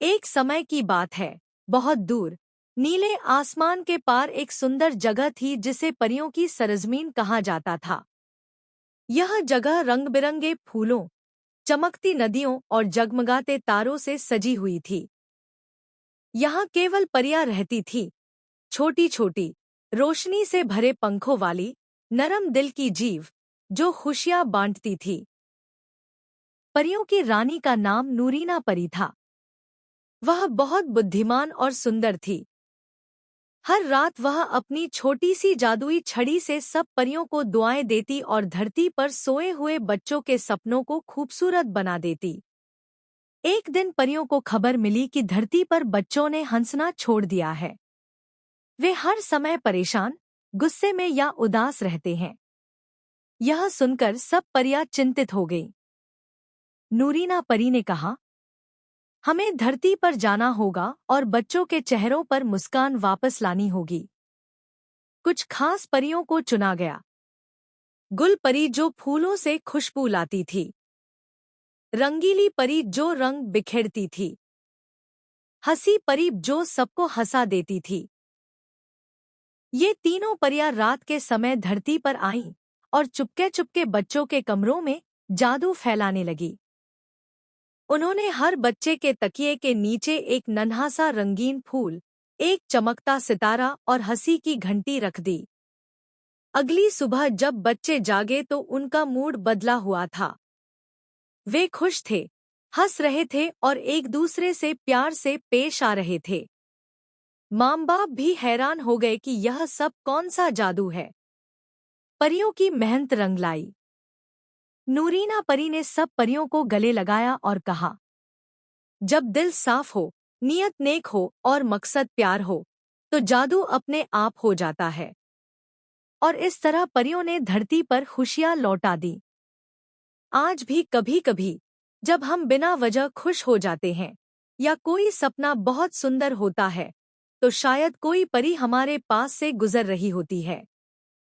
एक समय की बात है, बहुत दूर नीले आसमान के पार एक सुंदर जगह थी जिसे परियों की सरजमीन कहा जाता था। यह जगह रंग-बिरंगे फूलों, चमकती नदियों और जगमगाते तारों से सजी हुई थी। यहाँ केवल परियां रहती थी, छोटी-छोटी, रोशनी से भरे पंखों वाली, नरम दिल की जीव, जो खुशियां बांटती थी। परियों की रानी का नाम नूरीना परी था। वह बहुत बुद्धिमान और सुंदर थी। हर रात वह अपनी छोटी सी जादुई छड़ी से सब परियों को दुआएं देती और धरती पर सोए हुए बच्चों के सपनों को खूबसूरत बना देती। एक दिन परियों को खबर मिली कि धरती पर बच्चों ने हंसना छोड़ दिया है। वे हर समय परेशान, गुस्से में या उदास रहते हैं। यह सुनकर सब परियां चिंतित हो गईं। नूरीना परी ने कहा, हमें धरती पर जाना होगा और बच्चों के चेहरों पर मुस्कान वापस लानी होगी। कुछ खास परियों को चुना गया। गुल परी जो फूलों से खुशबू लाती थी, रंगीली परी जो रंग बिखेरती थी, हंसी परी जो सबको हंसा देती थी। ये तीनों परियां रात के समय धरती पर आईं और चुपके-चुपके बच्चों के कमरों में जादू फैलाने लगी। उन्होंने हर बच्चे के तकिए के नीचे एक नन्हा सा रंगीन फूल, एक चमकता सितारा और हंसी की घंटी रख दी। अगली सुबह जब बच्चे जागे तो उनका मूड बदला हुआ था। वे खुश थे, हंस रहे थे और एक दूसरे से प्यार से पेश आ रहे थे। माँ-बाप भी हैरान हो गए कि यह सब कौन सा जादू है। परियों की मेहनत रंग लाई। नूरीना परी ने सब परियों को गले लगाया और कहा, जब दिल साफ हो, नियत नेक हो और मकसद प्यार हो, तो जादू अपने आप हो जाता है। और इस तरह परियों ने धरती पर खुशियां लौटा दी। आज भी कभी-कभी जब हम बिना वजह खुश हो जाते हैं या कोई सपना बहुत सुंदर होता है, तो शायद कोई परी हमारे पास से गुजर रही होती है।